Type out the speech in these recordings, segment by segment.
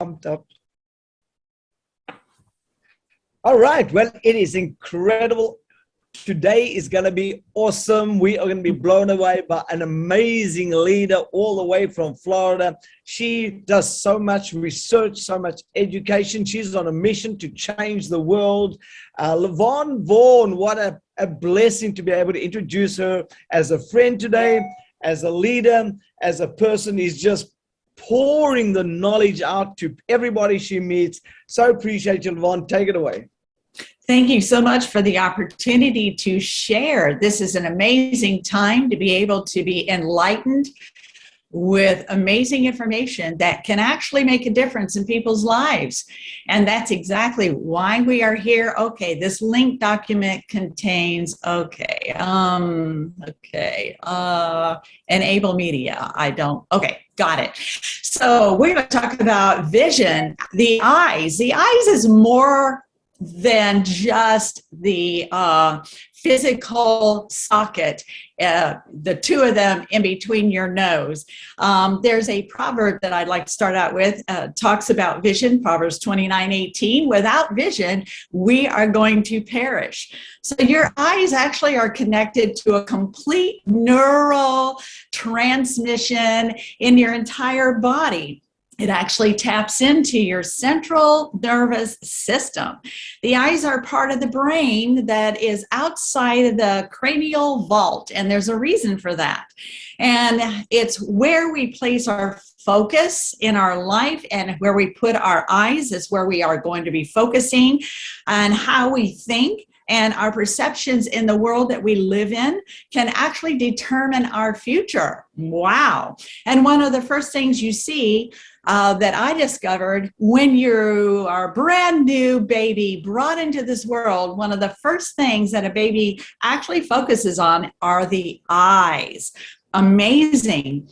pumped up. All right. Well, it is incredible. Today is going to be awesome. We are going to be blown away by an amazing leader all the way from Florida. She does so much research, so much education. She's on a mission to change the world. LaVonne Vaughan, what a blessing to be able to introduce her as a friend today, as a leader, as a person who's just pouring the knowledge out to everybody she meets. So appreciate you, LaVonne. Take it away. Thank you so much for the opportunity to share. This is an amazing time to be able to be enlightened with amazing information that can actually make a difference in people's lives. And that's exactly why we are here. Okay, this link document contains, enable media. Okay, got it. So we're going to talk about vision, the eyes. The eyes is more than just the physical socket, the two of them in between your nose. There's a proverb that I'd like to start out with, talks about vision, Proverbs 29:18. Without vision, we are going to perish. So your eyes actually are connected to a complete neural transmission in your entire body. It actually taps into your central nervous system. The eyes are part of the brain that is outside of the cranial vault, and there's a reason for that. And it's where we place our focus in our life, and where we put our eyes is where we are going to be focusing on how we think. And our perceptions in the world that we live in can actually determine our future. Wow. And one of the first things you see that I discovered when you are a brand new baby brought into this world, one of the first things that a baby actually focuses on are the eyes. Amazing.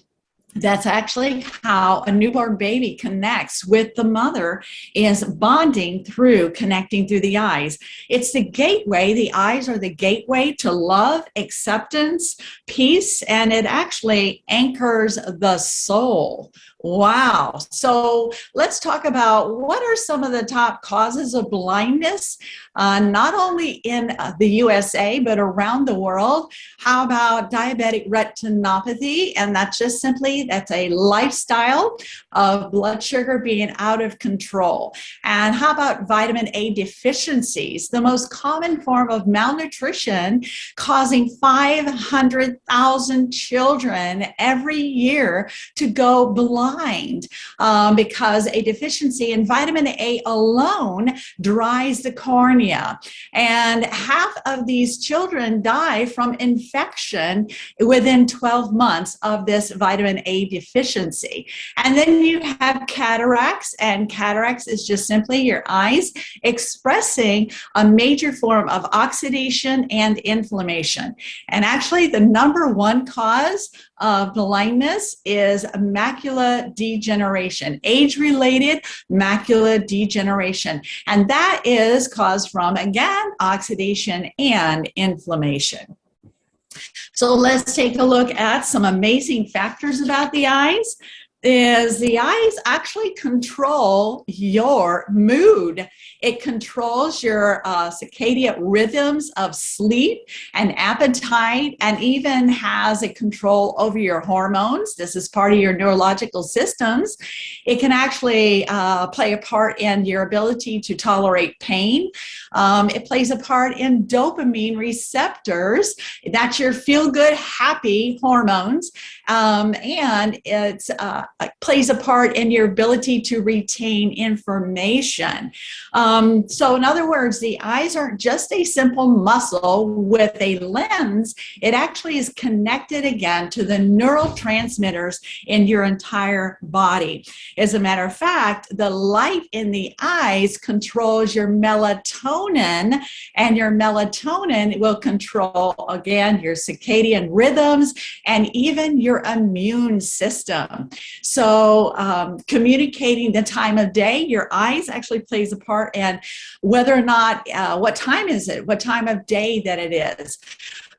That's actually how a newborn baby connects with the mother, is bonding through connecting through the eyes. It's the gateway. The eyes are the gateway to love, acceptance, peace, and it actually anchors the soul. Wow. So let's talk about what are some of the top causes of blindness, not only in the USA, but around the world. How about diabetic retinopathy? And that's a lifestyle of blood sugar being out of control. And how about vitamin A deficiencies? The most common form of malnutrition, causing 500,000 children every year to go blind. Because a deficiency in vitamin A alone dries the cornea. And half of these children die from infection within 12 months of this vitamin A deficiency. And then you have cataracts, and cataracts is just simply your eyes expressing a major form of oxidation and inflammation. And actually, the number one cause of blindness is macular degeneration, age-related macular degeneration. And that is caused from, again, oxidation and inflammation. So let's take a look at some amazing factors about the eyes. The eyes actually control your mood. It controls your circadian rhythms of sleep and appetite, and even has a control over your hormones. This is part of your neurological systems. It can actually play a part in your ability to tolerate pain. It plays a part in dopamine receptors. That's your feel-good, happy hormones. And it plays a part in your ability to retain information. So in other words, the eyes aren't just a simple muscle with a lens. It actually is connected again to the neurotransmitters in your entire body. As a matter of fact, the light in the eyes controls your melatonin, and your melatonin will control, again, your circadian rhythms and even your immune system. So communicating the time of day, your eyes actually plays a part in whether or not, what time is it, what time of day that it is.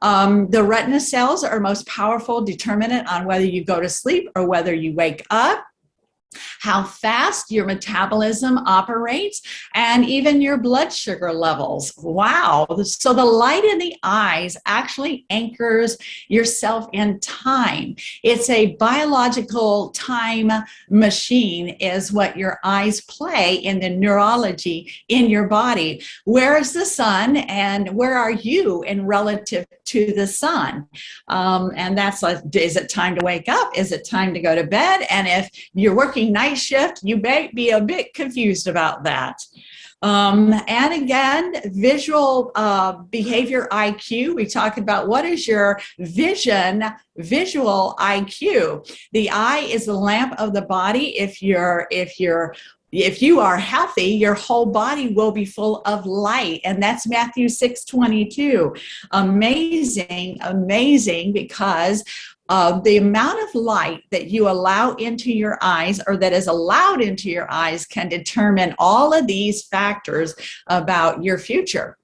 The retina cells are most powerful determinant on whether you go to sleep or whether you wake up. how fast your metabolism operates, and even your blood sugar levels. Wow. So the light in the eyes actually anchors yourself in time. It's a biological time machine, is what your eyes play in the neurology in your body. Where is the sun, and where are you in relative to the sun? And that's like, is it time to wake up? Is it time to go to bed? And if you're working night shift, you may be a bit confused about that. And again, visual behavior IQ. We talked about what is your visual IQ. The eye is the lamp of the body. If you are healthy, your whole body will be full of light. And that's Matthew 6:22. Amazing, because the amount of light that you allow into your eyes, or that is allowed into your eyes, can determine all of these factors about your future.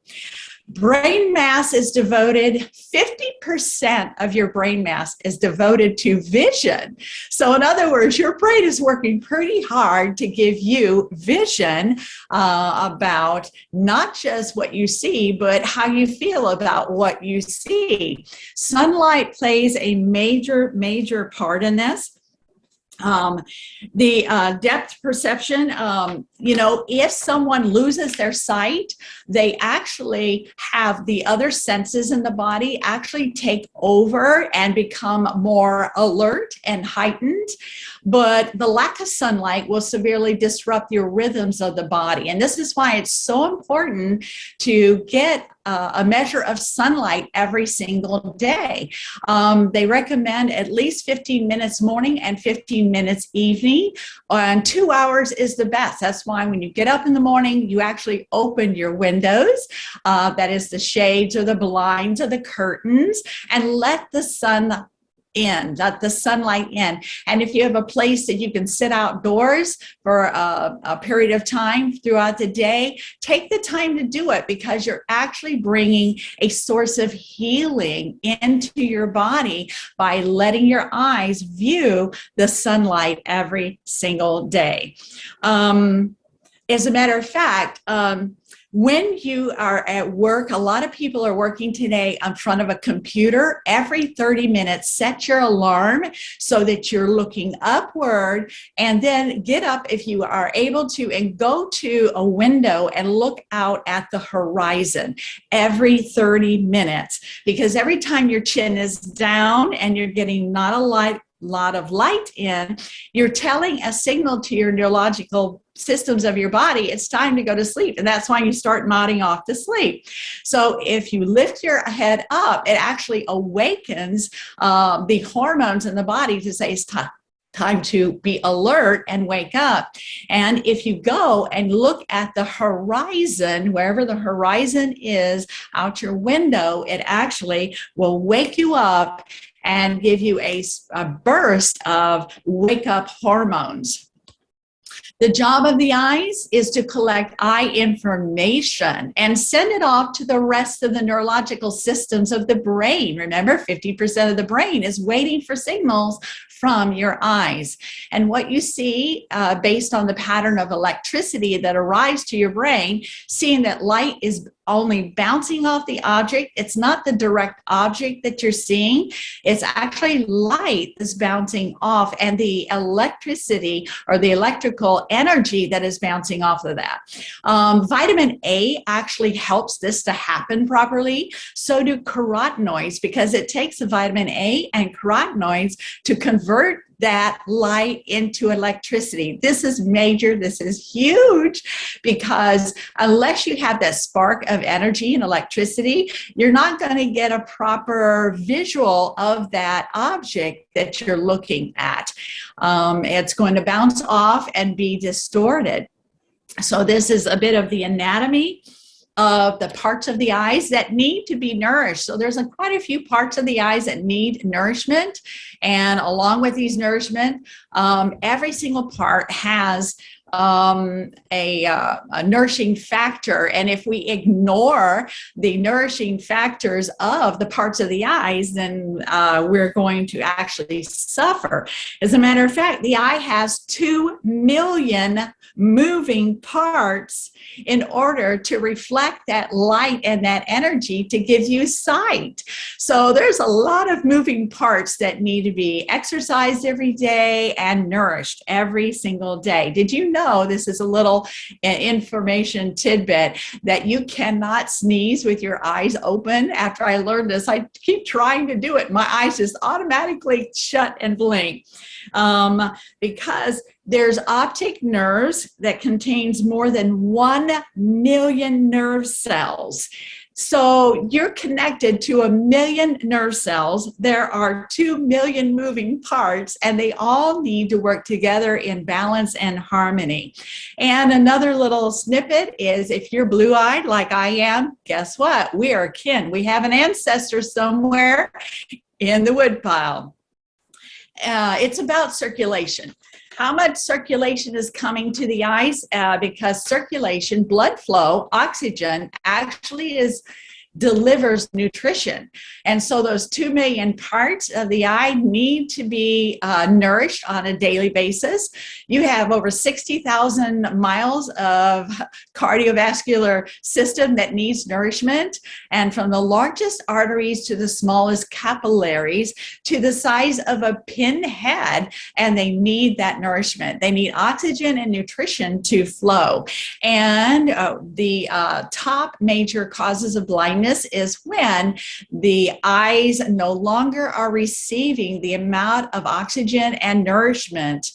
Brain mass is devoted, 50% of your brain mass is devoted to vision. So in other words, your brain is working pretty hard to give you vision about not just what you see, but how you feel about what you see. Sunlight plays a major part in this. The depth perception, if someone loses their sight, they actually have the other senses in the body actually take over and become more alert and heightened. But the lack of sunlight will severely disrupt your rhythms of the body. And this is why it's so important to get a measure of sunlight every single day. They recommend at least 15 minutes morning and 15 minutes evening, and 2 hours is the best. That's why when you get up in the morning, you actually open your windows, that is the shades or the blinds or the curtains, and let the sunlight in. And if you have a place that you can sit outdoors for a period of time throughout the day, take the time to do it, because you're actually bringing a source of healing into your body by letting your eyes view the sunlight every single day. As a matter of fact, when you are at work, a lot of people are working today in front of a computer. Every 30 minutes, set your alarm so that you're looking upward, and then get up if you are able to and go to a window and look out at the horizon every 30 minutes. Because every time your chin is down and you're getting not a lot of light in, you're telling a signal to your neurological systems of your body, it's time to go to sleep. And that's why you start nodding off to sleep. So if you lift your head up, it actually awakens the hormones in the body to say it's time to be alert and wake up. And if you go and look at the horizon, wherever the horizon is out your window, it actually will wake you up and give you a burst of wake-up hormones. The job of the eyes is to collect eye information and send it off to the rest of the neurological systems of the brain. Remember, 50% of the brain is waiting for signals from your eyes. And what you see based on the pattern of electricity that arrives to your brain, seeing that light is only bouncing off the object. It's not the direct object that you're seeing. It's actually light that's bouncing off, and the electricity or the electrical energy that is bouncing off of that. Vitamin A actually helps this to happen properly. So do carotenoids, because it takes the vitamin A and carotenoids to convert that light into electricity. This is major. This is huge, because unless you have that spark of energy and electricity, you're not going to get a proper visual of that object that you're looking at. It's going to bounce off and be distorted. So this is a bit of the anatomy of the parts of the eyes that need to be nourished. So there's quite a few parts of the eyes that need nourishment. And along with these nourishment, every single part has a nourishing factor. And if we ignore the nourishing factors of the parts of the eyes, then we're going to actually suffer. As a matter of fact, the eye has 2 million moving parts in order to reflect that light and that energy to give you sight. So there's a lot of moving parts that need to be exercised every day and nourished every single day. Did you know, this is a little information tidbit, that you cannot sneeze with your eyes open? After I learned this, I keep trying to do it. My eyes just automatically shut and blink. Because there's optic nerves that contains more than 1 million nerve cells. So you're connected to 1 million nerve cells. There are 2 million moving parts, and they all need to work together in balance and harmony. And another little snippet is, if you're blue-eyed like I am, guess what? We are kin. We have an ancestor somewhere in the woodpile. It's about circulation. How much circulation is coming to the eyes? Because circulation, blood flow, oxygen actually delivers nutrition. And so those 2 million parts of the eye need to be nourished on a daily basis. You have over 60,000 miles of cardiovascular system that needs nourishment. And from the largest arteries to the smallest capillaries to the size of a pinhead, and they need that nourishment. They need oxygen and nutrition to flow. And the top major causes of blindness is when the eyes no longer are receiving the amount of oxygen and nourishment.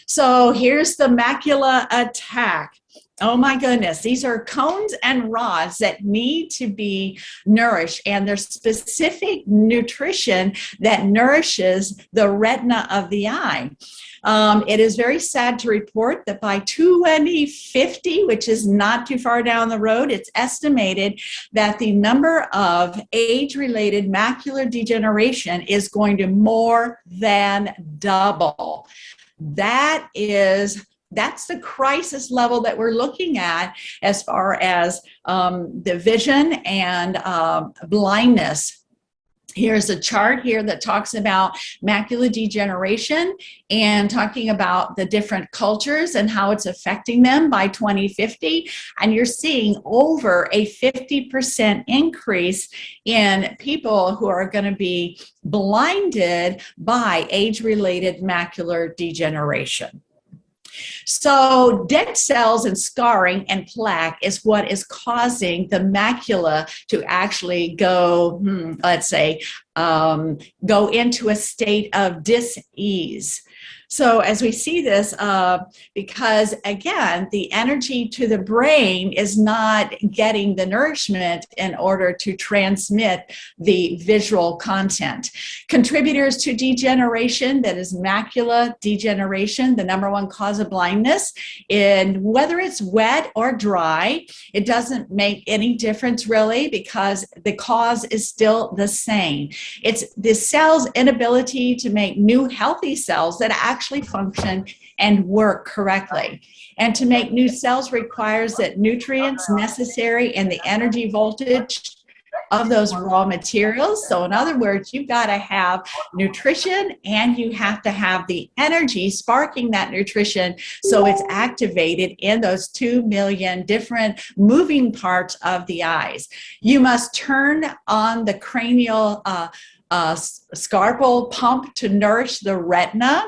So here's the macula attack. Oh my goodness, these are cones and rods that need to be nourished, and there's specific nutrition that nourishes the retina of the eye. It is very sad to report that by 2050, which is not too far down the road, it's estimated that the number of age-related macular degeneration is going to more than double. That's the crisis level that we're looking at as far as the vision and blindness. Here's a chart here that talks about macular degeneration and talking about the different cultures and how it's affecting them by 2050. And you're seeing over a 50% increase in people who are going to be blinded by age-related macular degeneration. So dead cells and scarring and plaque is what is causing the macula to actually go, go into a state of dis-ease. So as we see this, because again, the energy to the brain is not getting the nourishment in order to transmit the visual content. Contributors to degeneration, that is macula degeneration, the number one cause of blindness. And whether it's wet or dry, it doesn't make any difference really, because the cause is still the same. It's the cell's inability to make new healthy cells that actually function and work correctly. And to make new cells requires that nutrients necessary and the energy voltage of those raw materials. So in other words, you've got to have nutrition and you have to have the energy sparking that nutrition so it's activated in those 2 million different moving parts of the eyes. You must turn on the cranial scarpal pump to nourish the retina.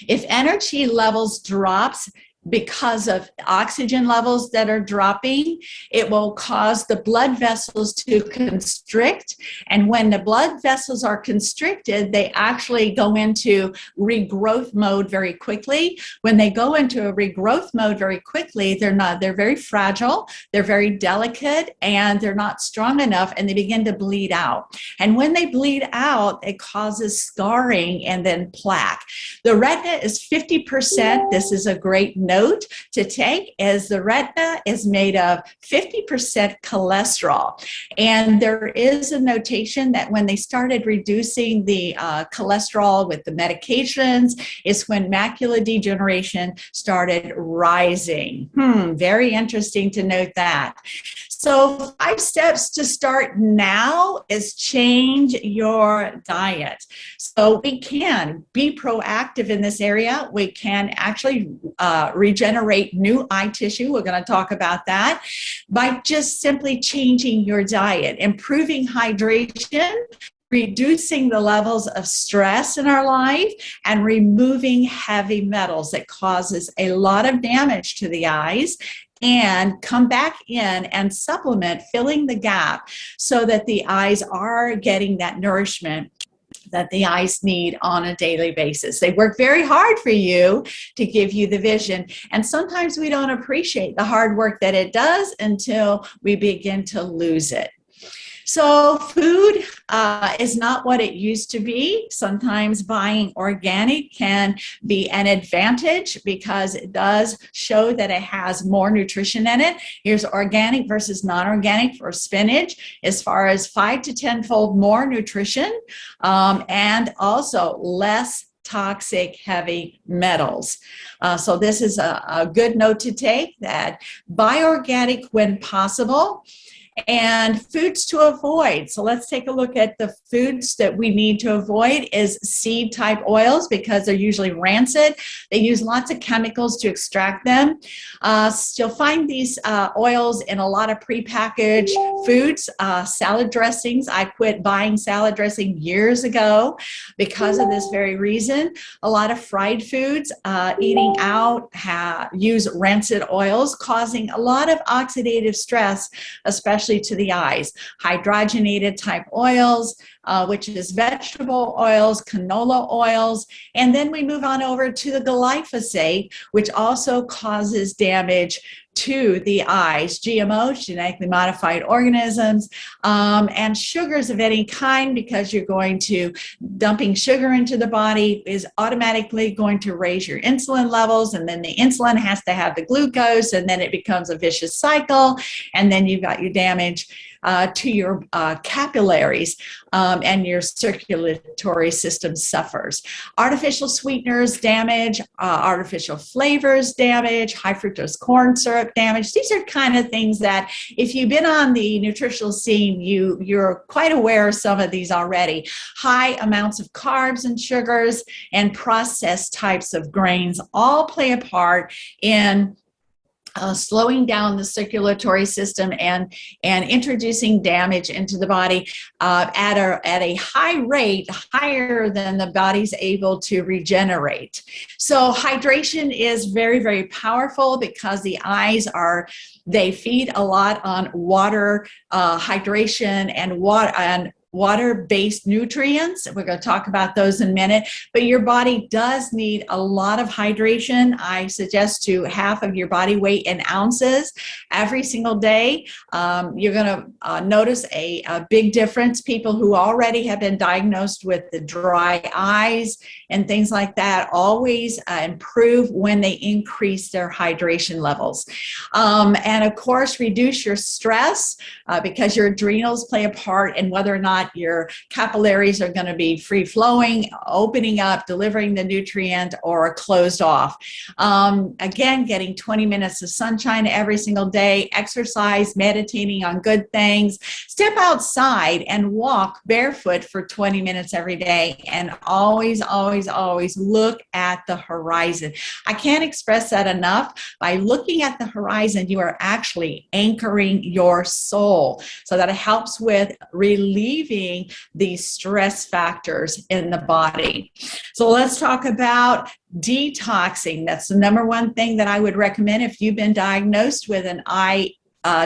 If energy levels drops because of oxygen levels that are dropping, it will cause the blood vessels to constrict. And when the blood vessels are constricted, they actually go into regrowth mode very quickly. When they go into a regrowth mode very quickly, they're very fragile, they're very delicate, and they're not strong enough, and they begin to bleed out. And when they bleed out, it causes scarring and then plaque. The retina is 50%. This is a great note note to take is the retina is made of 50% cholesterol. And there is a notation that when they started reducing the cholesterol with the medications is when macular degeneration started rising. Very interesting to note that. So 5 steps to start now is change your diet. So we can be proactive in this area. We can actually regenerate new eye tissue. We're going to talk about that by just simply changing your diet, improving hydration, reducing the levels of stress in our life, and removing heavy metals that causes a lot of damage to the eyes, and come back in and supplement, filling the gap so that the eyes are getting that nourishment that the eyes need on a daily basis. They work very hard for you to give you the vision. And sometimes we don't appreciate the hard work that it does until we begin to lose it. So food is not what it used to be. Sometimes buying organic can be an advantage because it does show that it has more nutrition in it. Here's organic versus non-organic for spinach, as far as 5 to 10-fold more nutrition, and also less toxic heavy metals. So this is a good note to take, that buy organic when possible. And foods to avoid. So let's take a look at the foods that we need to avoid is seed type oils, because they're usually rancid. They use lots of chemicals to extract them. You'll find these oils in a lot of prepackaged foods, salad dressings. I quit buying salad dressing years ago because of this very reason. A lot of fried foods, eating out, use rancid oils, causing a lot of oxidative stress, especially to the eyes. Hydrogenated type oils, which is vegetable oils, canola oils, and then we move on over to the glyphosate, which also causes damage to the eyes. GMOs, genetically modified organisms, and sugars of any kind, because you're going to, dumping sugar into the body is automatically going to raise your insulin levels, and then the insulin has to have the glucose, and then it becomes a vicious cycle, and then you've got your damage to your capillaries, and your circulatory system suffers. Artificial sweeteners damage, artificial flavors damage, high fructose corn syrup damage. These are kind of things that if you've been on the nutritional scene, you're quite aware of some of these already. High amounts of carbs and sugars and processed types of grains all play a part in slowing down the circulatory system and introducing damage into the body at a high rate, higher than the body's able to regenerate. So hydration is very, very powerful because the eyes they feed a lot on water, hydration, and water-based nutrients. We're going to talk about those in a minute, but your body does need a lot of hydration. I suggest to half of your body weight in ounces every single day. You're going to notice a big difference. People who already have been diagnosed with the dry eyes and things like that always improve when they increase their hydration levels. And of course, reduce your stress because your adrenals play a part in whether or not your capillaries are going to be free flowing, opening up, delivering the nutrient, or closed off. Again, getting 20 minutes of sunshine every single day, exercise, meditating on good things, step outside and walk barefoot for 20 minutes every day, and always, always, always look at the horizon. I can't express that enough. By looking at the horizon, you are actually anchoring your soul, so that it helps with relieving these stress factors in the body. So let's talk about detoxing. That's the number one thing that I would recommend if you've been diagnosed with an eye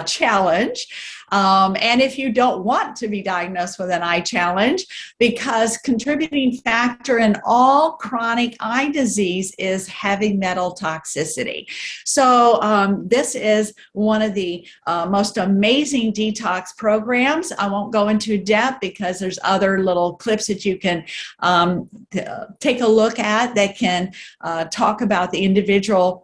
challenge. And if you don't want to be diagnosed with an eye challenge, because contributing factor in all chronic eye disease is heavy metal toxicity. So this is one of the most amazing detox programs. I won't go into depth because there's other little clips that you can take a look at that can talk about the individual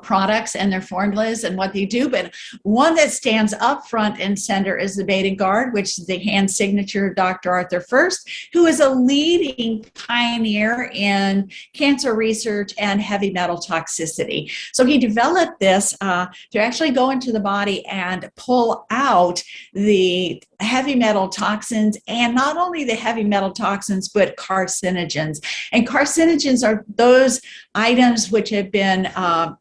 products and their formulas and what they do, but one that stands up front and center is the Beta Guard, which is the hand signature of Dr. Arthur First, who is a leading pioneer in cancer research and heavy metal toxicity. So he developed this to actually go into the body and pull out the heavy metal toxins, and not only the heavy metal toxins, but carcinogens. And carcinogens are those items which have been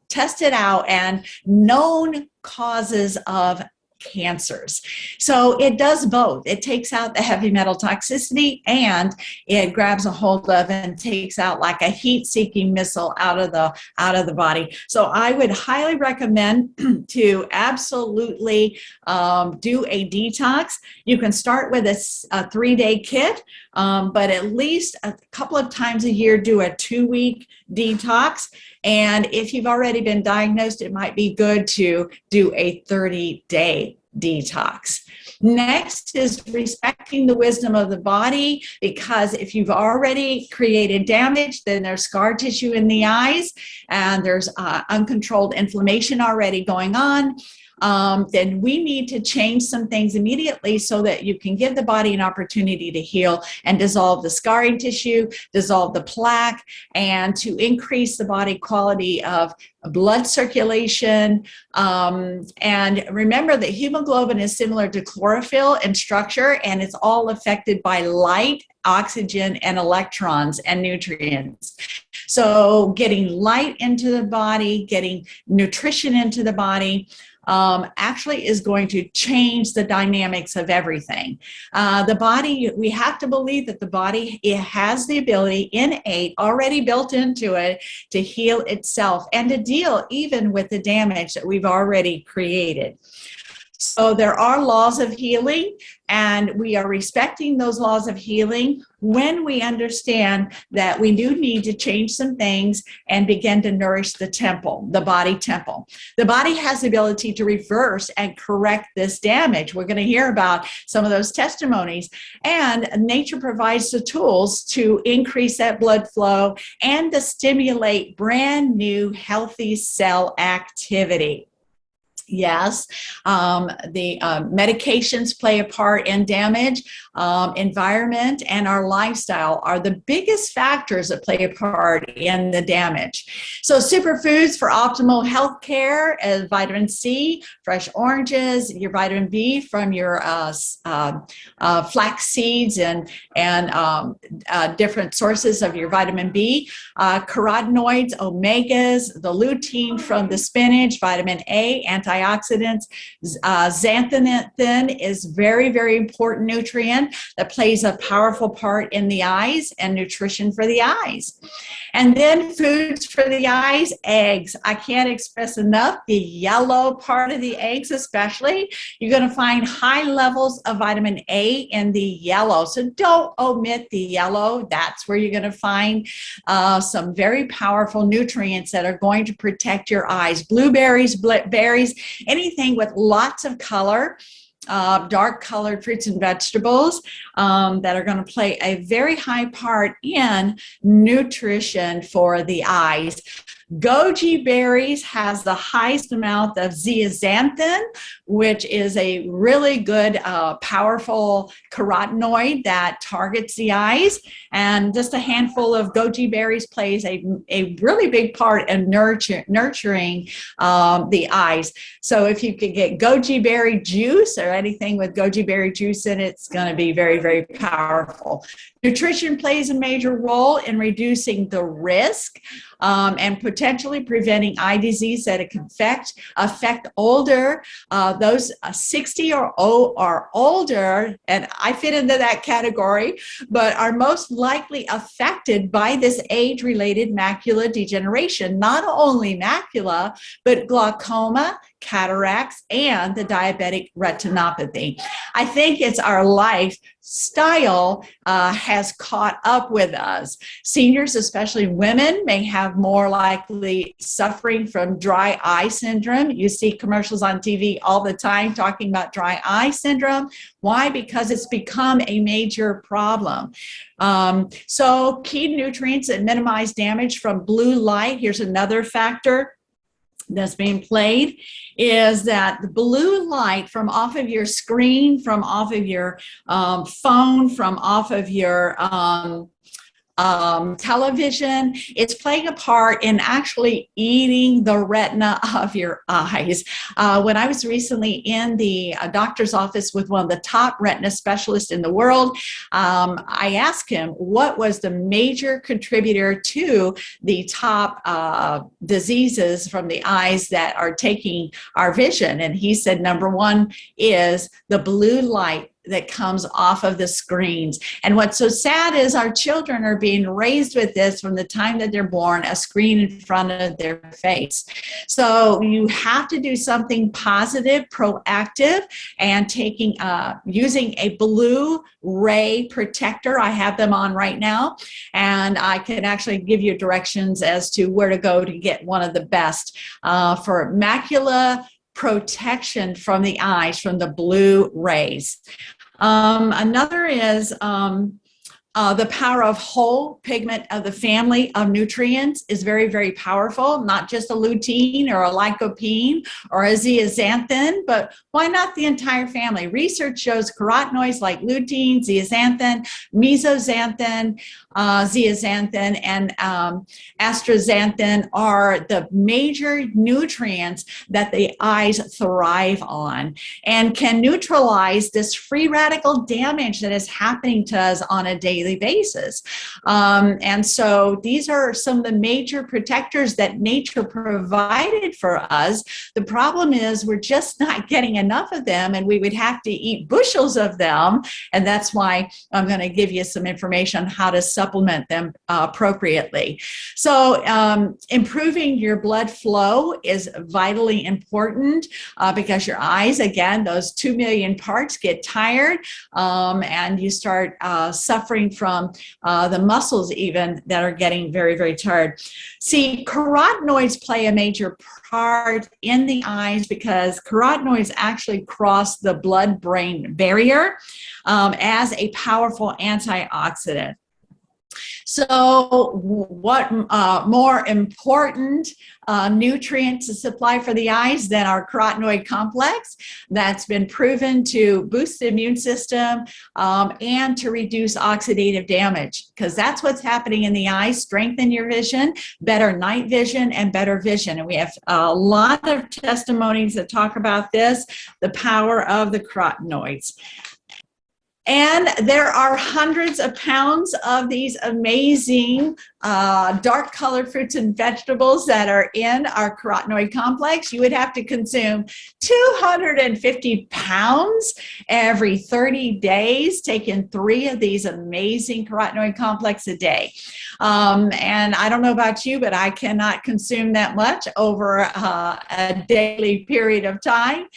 tested out and known causes of cancers. So it does both. It takes out the heavy metal toxicity, and it grabs a hold of and takes out like a heat-seeking missile out of the body. So I would highly recommend to absolutely do a detox. You can start with a 3-day kit, but at least a couple of times a year do a 2-week detox. And if you've already been diagnosed, it might be good to do a 30-day detox. Next is respecting the wisdom of the body, because if you've already created damage, then there's scar tissue in the eyes and there's uncontrolled inflammation already going on. Then we need to change some things immediately so that you can give the body an opportunity to heal and dissolve the scarring tissue, dissolve the plaque, and to increase the body quality of blood circulation. And remember that hemoglobin is similar to chlorophyll in structure, and it's all affected by light, oxygen, and electrons and nutrients. So getting light into the body, getting nutrition into the body, actually is going to change the dynamics of everything. The body, we have to believe that the body, it has the ability innate, already built into it, to heal itself and to deal even with the damage that we've already created. So there are laws of healing, and we are respecting those laws of healing when we understand that we do need to change some things and begin to nourish the temple, the body temple. The body has the ability to reverse and correct this damage. We're going to hear about some of those testimonies, and nature provides the tools to increase that blood flow and to stimulate brand new healthy cell activity. Yes, the medications play a part in damage. Environment and our lifestyle are the biggest factors that play a part in the damage. So superfoods for optimal health care, vitamin C, fresh oranges, your vitamin B from your flax seeds and different sources of your vitamin B, carotenoids, omegas, the lutein from the spinach, vitamin A, antioxidants. Xanthan is very, very important nutrient that plays a powerful part in the eyes and nutrition for the eyes. And then foods for the eyes, eggs. I can't express enough the yellow part of the eggs, especially. You're going to find high levels of vitamin A in the yellow. So don't omit the yellow. That's where you're going to find some very powerful nutrients that are going to protect your eyes. Blueberries, berries, anything with lots of color. Dark colored fruits and vegetables that are going to play a very high part in nutrition for the eyes. Goji berries has the highest amount of zeaxanthin, which is a really good, powerful carotenoid that targets the eyes. And just a handful of goji berries plays a really big part in nurturing the eyes. So if you could get goji berry juice or anything with goji berry juice in it, it's going to be very, very powerful. Nutrition plays a major role in reducing the risk and potentially preventing eye disease that can affect older, those 60 or older, and I fit into that category, but are most likely affected by this age-related macular degeneration. Not only macula, but glaucoma, cataracts, and the diabetic retinopathy. I think it's our lifestyle has caught up with us. Seniors, especially women, may have more likely suffering from dry eye syndrome. You see commercials on TV all the time talking about dry eye syndrome. Why? Because it's become a major problem. So key nutrients that minimize damage from blue light. Here's another factor. that's being played is that the blue light from off of your screen, from off of your phone, from off of your television, it's playing a part in actually eating the retina of your eyes. When I was recently in the doctor's office with one of the top retina specialists in the world, I asked him what was the major contributor to the top diseases from the eyes that are taking our vision. And he said, number one is the blue light that comes off of the screens. And what's so sad is our children are being raised with this from the time that they're born, a screen in front of their face. So you have to do something positive, proactive, and taking using a blue ray protector. I have them on right now, and I can actually give you directions as to where to go to get one of the best for macula protection from the eyes from the blue rays. Another is the power of whole pigment of the family of nutrients is very, very powerful, not just a lutein or a lycopene or a zeaxanthin, but why not the entire family? Research shows carotenoids like lutein, zeaxanthin, mesoxanthin, zeaxanthin, and astaxanthin are the major nutrients that the eyes thrive on and can neutralize this free radical damage that is happening to us on a daily basis. And so these are some of the major protectors that nature provided for us. The problem is we're just not getting enough of them, and we would have to eat bushels of them. And that's why I'm going to give you some information on how to supplement them appropriately. So improving your blood flow is vitally important because your eyes, again, those 2 million parts get tired and you start suffering from the muscles even that are getting very, very tired. See, carotenoids play a major part in the eyes because carotenoids actually cross the blood-brain barrier as a powerful antioxidant. So what more important nutrient to supply for the eyes than our carotenoid complex that's been proven to boost the immune system and to reduce oxidative damage, because that's what's happening in the eyes. Strengthen your vision, better night vision, and better vision. And we have a lot of testimonies that talk about this, the power of the carotenoids. And there are hundreds of pounds of these amazing dark colored fruits and vegetables that are in our carotenoid complex. You would have to consume 250 pounds every 30 days, taking 3 of these amazing carotenoid complex a day. And I don't know about you, but I cannot consume that much over a daily period of time.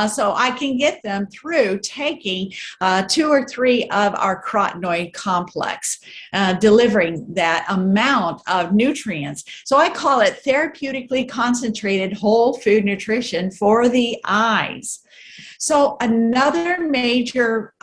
So I can get them through taking 2 or 3 of our carotenoid complex, delivering that amount of nutrients. So I call it therapeutically concentrated whole food nutrition for the eyes. So another major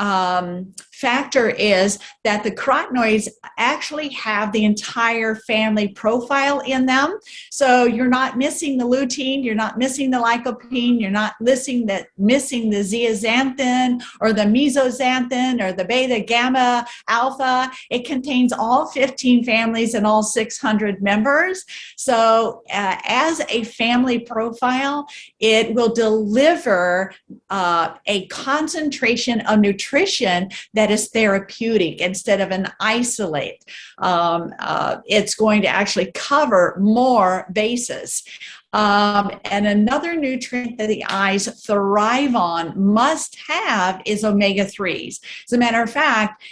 factor is that the carotenoids actually have the entire family profile in them. So you're not missing the lutein, you're not missing the lycopene, you're not missing the zeaxanthin or the mesoxanthin or the beta, gamma, alpha. It contains all 15 families and all 600 members. So as a family profile, it will deliver a concentration of nutrition that is therapeutic instead of an isolate. It's going to actually cover more bases. And another nutrient that the eyes thrive on, must have, is omega-3s. As a matter of fact,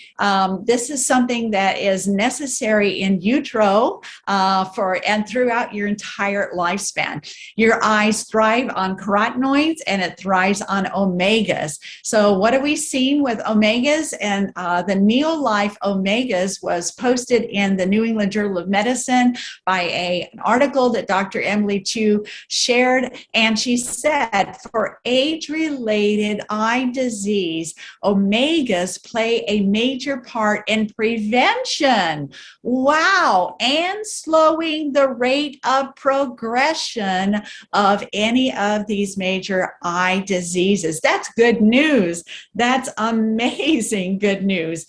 this is something that is necessary in utero and throughout your entire lifespan. Your eyes thrive on carotenoids and it thrives on omegas. So what have we seen with omegas? And the Neolife Omegas was posted in the New England Journal of Medicine by an article that Dr. Emily Chu Sue shared, and she said, for age-related eye disease, omegas play a major part in prevention. Wow. And slowing the rate of progression of any of these major eye diseases. That's good news. That's amazing good news.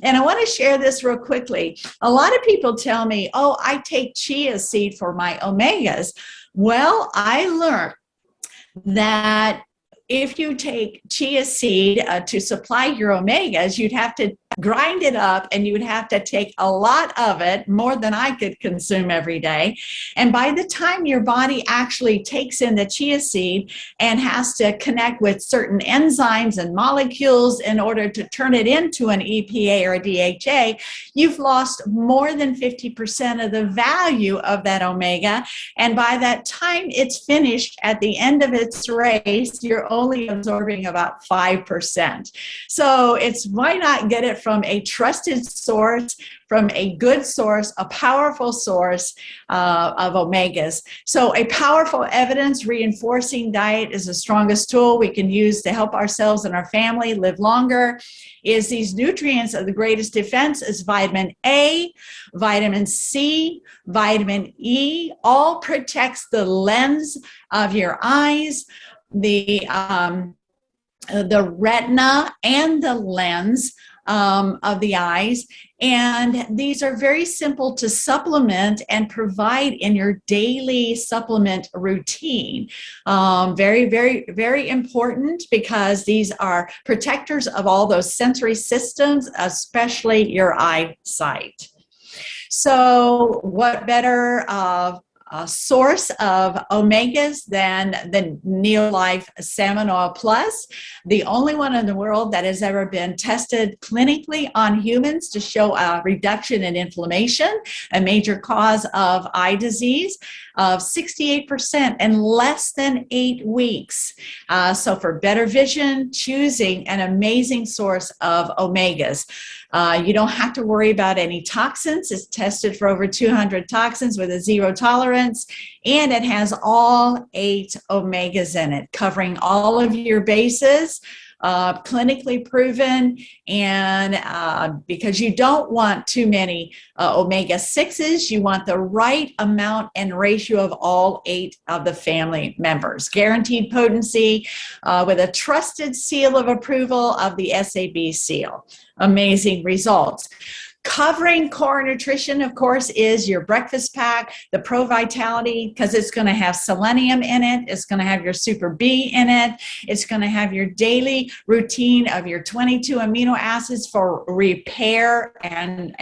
And I want to share this real quickly. A lot of people tell me, oh, I take chia seed for my omegas. Well, I learned that if you take chia seed to supply your omegas, you'd have to grind it up and you would have to take a lot of it, more than I could consume every day. And by the time your body actually takes in the chia seed and has to connect with certain enzymes and molecules in order to turn it into an EPA or a DHA, you've lost more than 50% of the value of that omega. And by that time it's finished at the end of its race, you're only absorbing about 5%. So it's why not get it from a trusted source, from a good source, a powerful source of omegas. So a powerful evidence reinforcing diet is the strongest tool we can use to help ourselves and our family live longer. Is these nutrients of the greatest defense is vitamin A, vitamin C, vitamin E, all protects the lens of your eyes, the retina and the lens of the eyes. And these are very simple to supplement and provide in your daily supplement routine. Very, very, very important because these are protectors of all those sensory systems, especially your eyesight. So what better a source of omegas than the Neolife Salmon Oil Plus, the only one in the world that has ever been tested clinically on humans to show a reduction in inflammation, a major cause of eye disease, of 68% in less than 8 weeks. So for better vision, choosing an amazing source of omegas. You don't have to worry about any toxins. It's tested for over 200 toxins with a zero tolerance, and it has all 8 omegas in it, covering all of your bases, clinically proven, and because you don't want too many omega-6s, you want the right amount and ratio of all 8 of the family members. Guaranteed potency with a trusted seal of approval of the SAB seal. Amazing results. Covering core nutrition, of course, is your breakfast pack, the Pro Vitality, because it's going to have selenium in it. It's going to have your Super B in it. It's going to have your daily routine of your 22 amino acids for repair and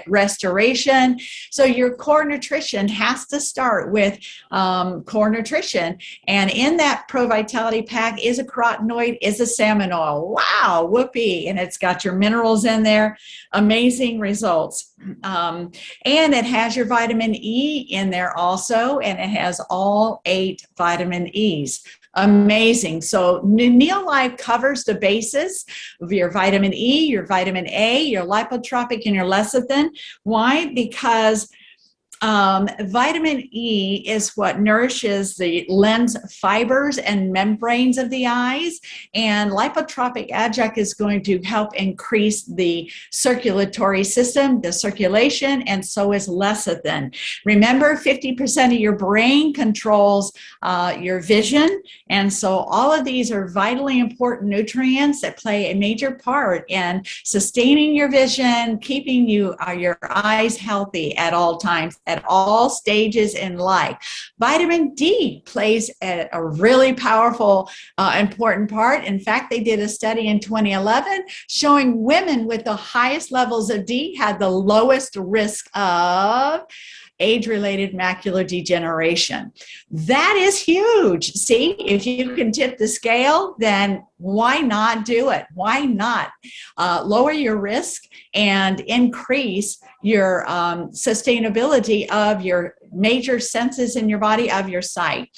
restoration. So your core nutrition has to start with core nutrition. And in that Pro Vitality pack is a carotenoid, is a salmon oil. Wow, whoopee. And it's got your minerals in there. Amazing results. And it has your vitamin E in there also, and it has all 8 vitamin E's. Amazing. So Neolife covers the basis of your vitamin E, your vitamin A, your lipotropic, and your lecithin. Why? Because vitamin E is what nourishes the lens fibers and membranes of the eyes, and lipotropic adjunct is going to help increase the circulatory system, the circulation, and so is lecithin. Remember, 50% of your brain controls your vision, and so all of these are vitally important nutrients that play a major part in sustaining your vision, keeping your eyes healthy at all times, at all stages in life. Vitamin D plays a really powerful, important part. In fact, they did a study in 2011 showing women with the highest levels of D had the lowest risk of age-related macular degeneration. That is huge. See, if you can tip the scale, then why not do it? Why not lower your risk and increase your sustainability of your major senses in your body, of your sight?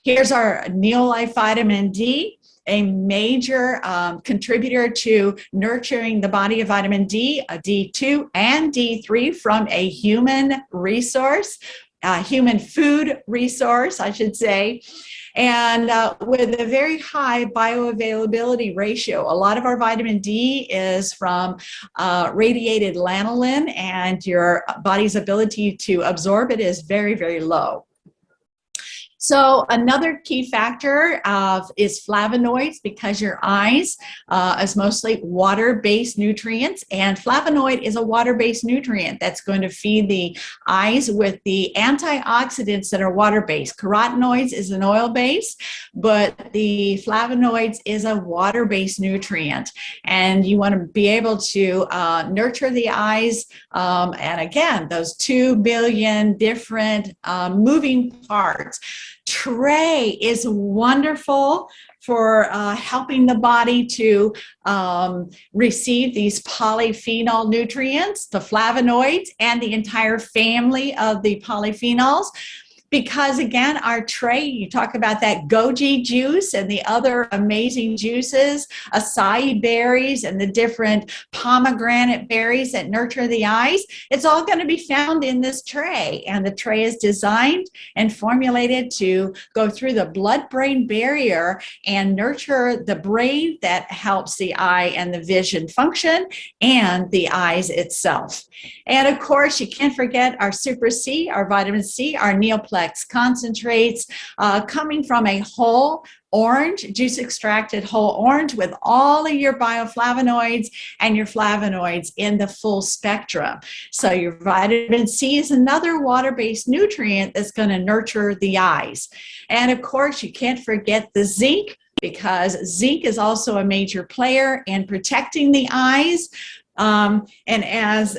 Here's our Neolife Vitamin D, a major contributor to nurturing the body of vitamin D, a D2 and D3 from a human resource. human food resource, I should say, and with a very high bioavailability ratio. A lot of our vitamin D is from radiated lanolin, and your body's ability to absorb it is very, very low. So another key factor is flavonoids, because your eyes is mostly water-based nutrients, and flavonoid is a water-based nutrient that's going to feed the eyes with the antioxidants that are water-based. Carotenoids is an oil-based, but the flavonoids is a water-based nutrient, and you want to be able to nurture the eyes. And again, those 2 billion different moving parts. Tray is wonderful for helping the body to receive these polyphenol nutrients, the flavonoids, and the entire family of the polyphenols. Because again, our tray, you talk about that goji juice and the other amazing juices, acai berries and the different pomegranate berries that nurture the eyes, it's all going to be found in this tray. And the tray is designed and formulated to go through the blood-brain barrier and nurture the brain that helps the eye and the vision function and the eyes itself. And of course, you can't forget our Super C, our vitamin C, our Neoplex concentrates coming from a whole orange, juice extracted whole orange, with all of your bioflavonoids and your flavonoids in the full spectrum. So your vitamin C is another water-based nutrient that's going to nurture the eyes. And of course, you can't forget the zinc, because zinc is also a major player in protecting the eyes. And as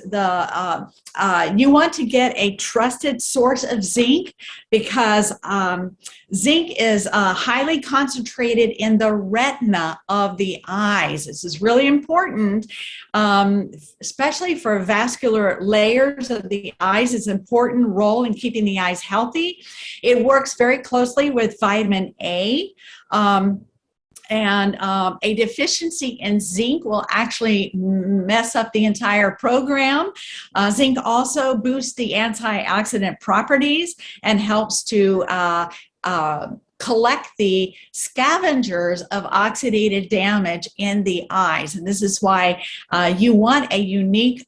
you want to get a trusted source of zinc, because zinc is highly concentrated in the retina of the eyes. This is really important, especially for vascular layers of the eyes. It's an important role in keeping the eyes healthy. It works very closely with vitamin A. And a deficiency in zinc will actually mess up the entire program. Zinc also boosts the antioxidant properties and helps to collect the scavengers of oxidative damage in the eyes. And this is why you want a unique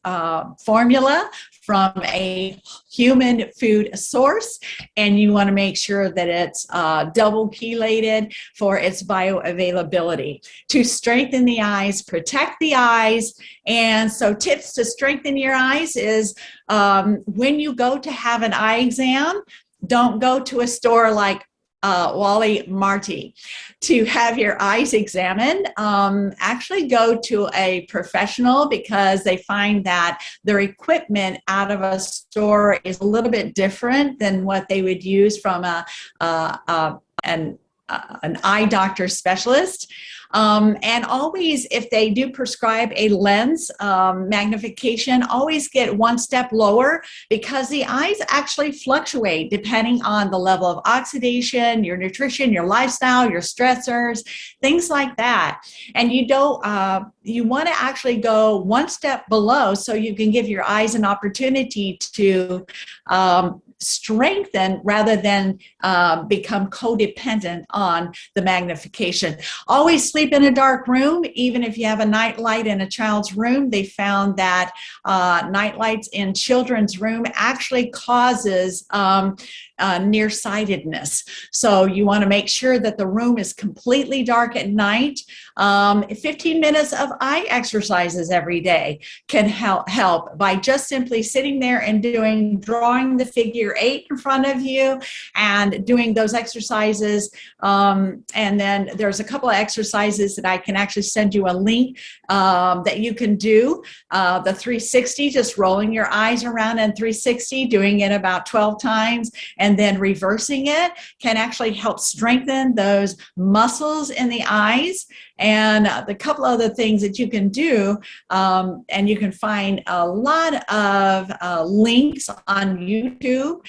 formula from a human food source, and you want to make sure that it's double chelated for its bioavailability to strengthen the eyes, protect the eyes. And so tips to strengthen your eyes is when you go to have an eye exam, don't go to a store like Wally Marty to have your eyes examined. Actually go to a professional, because they find that their equipment out of a store is a little bit different than what they would use from an eye doctor specialist. And always, if they do prescribe a lens magnification, always get one step lower, because the eyes actually fluctuate depending on the level of oxidation, your nutrition, your lifestyle, your stressors, things like that. And you want to actually go one step below so you can give your eyes an opportunity to strengthen rather than become codependent on the magnification. Always sleep in a dark room, even if you have a night light in a child's room. They found that night lights in children's room actually causes nearsightedness. So you want to make sure that the room is completely dark at night. 15 minutes of eye exercises every day can help by just simply sitting there and drawing the figure 8 in front of you and doing those exercises. And then there's a couple of exercises that I can actually send you a link that you can do. The 360, just rolling your eyes around in 360, doing it about 12 times. and then reversing it can actually help strengthen those muscles in the eyes. And the couple other things that you can do, and you can find a lot of links on YouTube,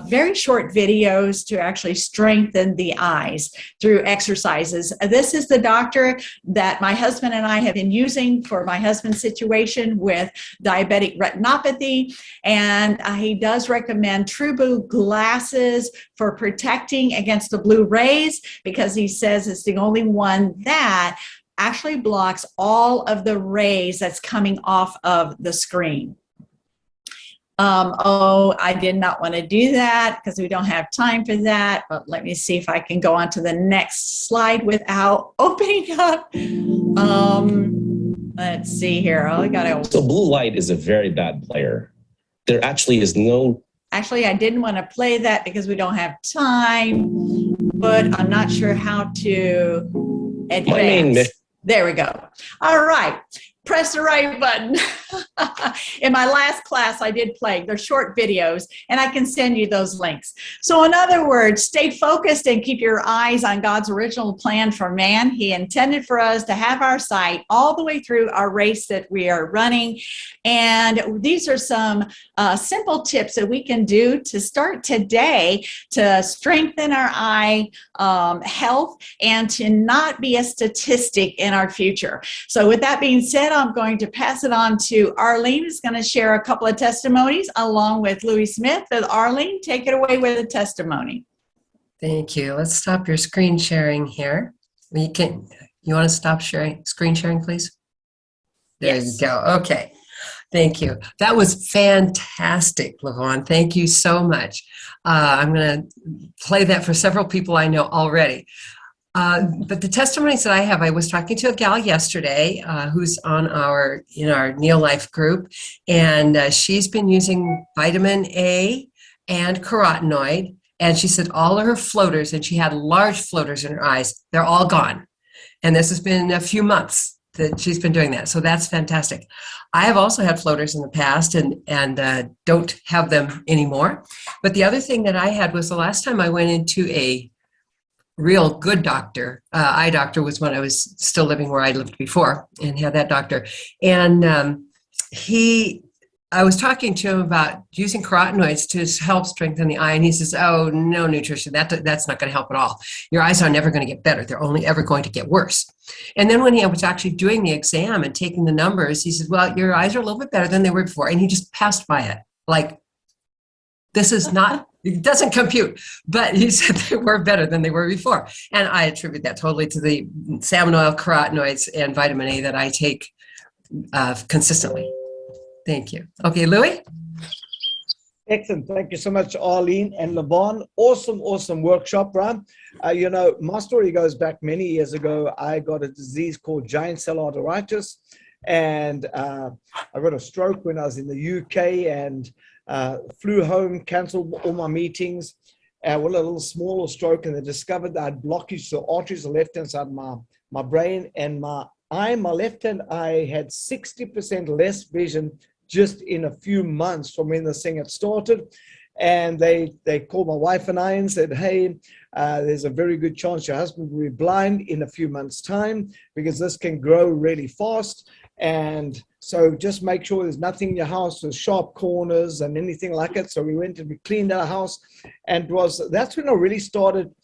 very short videos to actually strengthen the eyes through exercises. This is the doctor that my husband and I have been using for my husband's situation with diabetic retinopathy. And he does recommend True Blue glasses for protecting against the blue rays, because he says it's the only one that actually blocks all of the rays that's coming off of the screen. I did not want to do that because we don't have time for that, but let me see if I can go on to the next slide without opening up. Let's see here. Oh, I got to. So blue light is a very bad player. There actually is no. Actually, I didn't want to play that because we don't have time, but I'm not sure how to advance. There we go. All right. Press the right button. In my last class, I did play. They're short videos, and I can send you those links. So in other words, stay focused and keep your eyes on God's original plan for man. He intended for us to have our sight all the way through our race that we are running. And these are some simple tips that we can do to start today to strengthen our eye health and to not be a statistic in our future. So with that being said, I'm going to pass it on to Arlene, who's going to share a couple of testimonies along with Louis Smith. And Arlene, take it away with a testimony. Thank you. Let's stop your screen sharing here. You want to stop screen sharing, please? There Yes. you go. Okay. Thank you. That was fantastic, LaVonne. Thank you so much. I'm going to play that for several people I know already. But the testimonies that I have, I was talking to a gal yesterday who's in our Neo Life group, and she's been using vitamin A and carotenoid, and she said all of her floaters, and she had large floaters in her eyes, they're all gone. And this has been a few months that she's been doing that. So that's fantastic. I have also had floaters in the past and don't have them anymore. But the other thing that I had was the last time I went into a real good doctor, eye doctor, was when I was still living where I lived before and had that doctor. And I was talking to him about using carotenoids to help strengthen the eye. And he says, oh, no, nutrition, that's not going to help at all. Your eyes are never going to get better. They're only ever going to get worse. And then when he was actually doing the exam and taking the numbers, he said, well, your eyes are a little bit better than they were before. And he just passed by it. Like, this is not, it doesn't compute, but he said they were better than they were before. And I attribute that totally to the salmon oil, carotenoids, and vitamin A that I take consistently. Thank you. Okay, Louis? Excellent. Thank you so much, Arlene and LaVonne. Awesome workshop, right? My story goes back many years ago. I got a disease called giant cell arteritis, and I got a stroke when I was in the UK and flew home, canceled all my meetings, with a little smaller stroke, and they discovered that I had blockage to the arteries on the left-hand side of my brain and my eye. My left-hand eye had 60% less vision just in a few months from when this thing had started. And they called my wife and I and said, hey, there's a very good chance your husband will be blind in a few months' time because this can grow really fast. And so just make sure there's nothing in your house with sharp corners and anything like it. So we went and we cleaned our house, and that's when I really started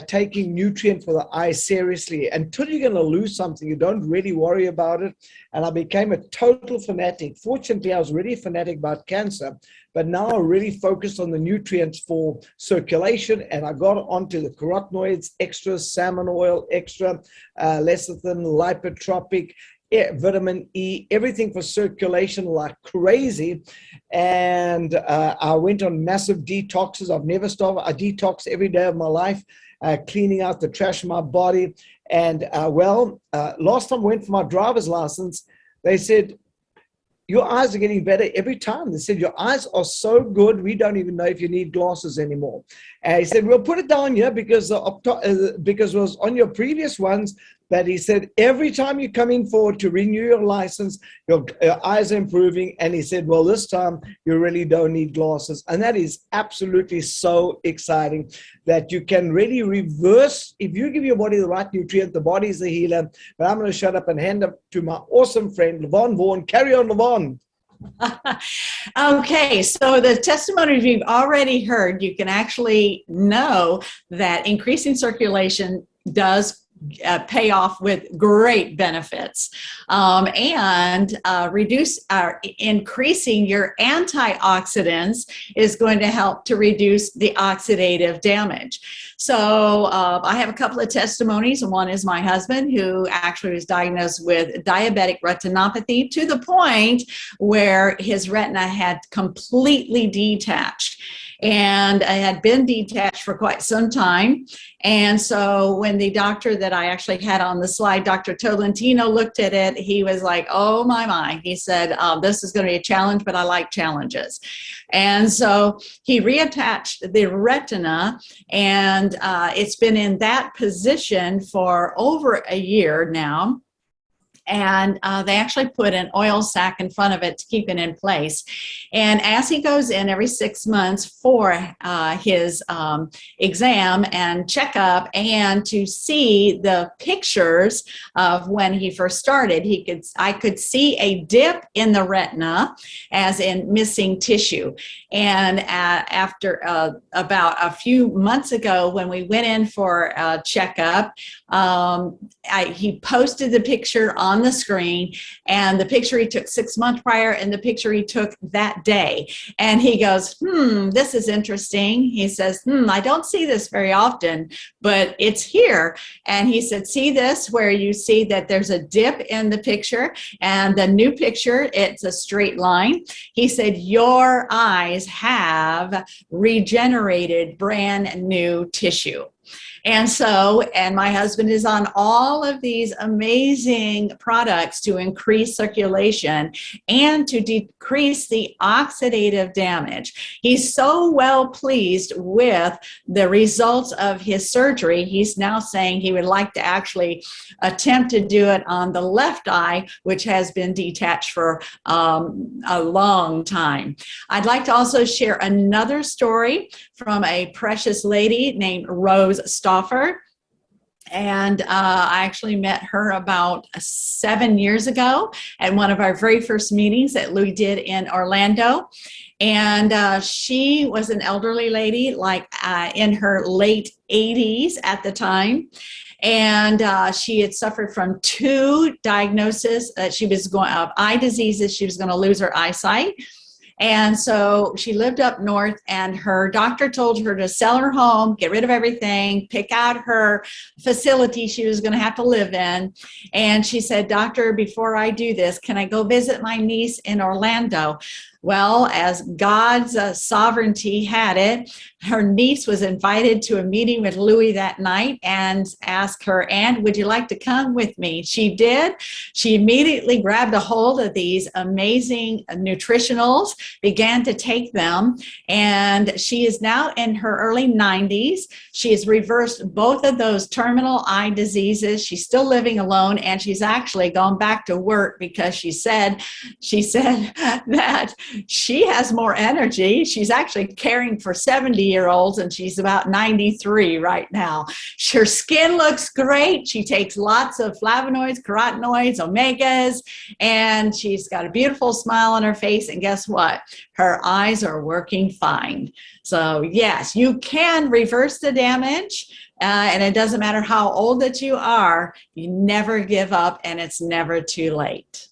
taking nutrient for the eye seriously. Until you're going to lose something, you don't really worry about it. And I became a total fanatic. Fortunately, I was already a fanatic about cancer, but now I really focused on the nutrients for circulation, and I got onto the carotenoids, extra salmon oil, extra lecithin, lipotropic, vitamin E, everything for circulation like crazy. And I went on massive detoxes. I've never stopped. I detox every day of my life, cleaning out the trash in my body. And last time I went for my driver's license, they said, your eyes are getting better every time. They said, your eyes are so good, we don't even know if you need glasses anymore. And he said, we'll put it down here because it was on your previous ones, that he said every time you come in forward to renew your license, your eyes are improving. And he said, well, this time you really don't need glasses. And that is absolutely so exciting that you can really reverse. If you give your body the right nutrient, the body is the healer. But I'm going to shut up and hand up to my awesome friend, LaVonne Vaughan. Carry on, LaVonne. Okay, so the testimonies we've already heard, you can actually know that increasing circulation does pay off with great benefits, and increasing your antioxidants is going to help to reduce the oxidative damage. So I have a couple of testimonies, and one is my husband, who actually was diagnosed with diabetic retinopathy to the point where his retina had completely detached. And I had been detached for quite some time. And so when the doctor that I actually had on the slide, Dr. Tolentino, looked at it, he was like, oh my. He said, this is going to be a challenge, but I like challenges. And so he reattached the retina, and it's been in that position for over a year now. And they actually put an oil sac in front of it to keep it in place. And as he goes in every 6 months for his exam and checkup, and to see the pictures of when he first started, I could see a dip in the retina, as in missing tissue. And after about a few months ago, when we went in for a checkup, he posted the picture on the screen, and the picture he took 6 months prior and the picture he took that day. And he goes, this is interesting. He says, I don't see this very often, but it's here. And he said, see this, where you see that there's a dip in the picture, and the new picture, it's a straight line. He said, your eyes have regenerated brand new tissue. And my husband is on all of these amazing products to increase circulation and to decrease the oxidative damage. He's so well pleased with the results of his surgery. He's now saying he would like to actually attempt to do it on the left eye, which has been detached for a long time. I'd like to also share another story from a precious lady named Rose Stauffer. And I actually met her about 7 years ago at one of our very first meetings that Louis did in Orlando. And she was an elderly lady, like in her late 80s at the time. And she had suffered from 2 diagnoses. She was going of eye diseases. She was going to lose her eyesight. And so she lived up north, and her doctor told her to sell her home, get rid of everything, pick out her facility she was going to have to live in. And she said, doctor, before I do this, can I go visit my niece in Orlando? Well, as God's sovereignty had it, her niece was invited to a meeting with Louis that night and asked her, Aunt, would you like to come with me? She did. She immediately grabbed a hold of these amazing nutritionals, began to take them, and she is now in her early 90s. She has reversed both of those terminal eye diseases. She's still living alone, and she's actually gone back to work because she said that she has more energy. She's actually caring for 70-year-olds, and she's about 93 right now. Her skin looks great. She takes lots of flavonoids, carotenoids, omegas, and she's got a beautiful smile on her face. And guess what? Her eyes are working fine. So yes, you can reverse the damage. And it doesn't matter how old that you are. You never give up, and it's never too late.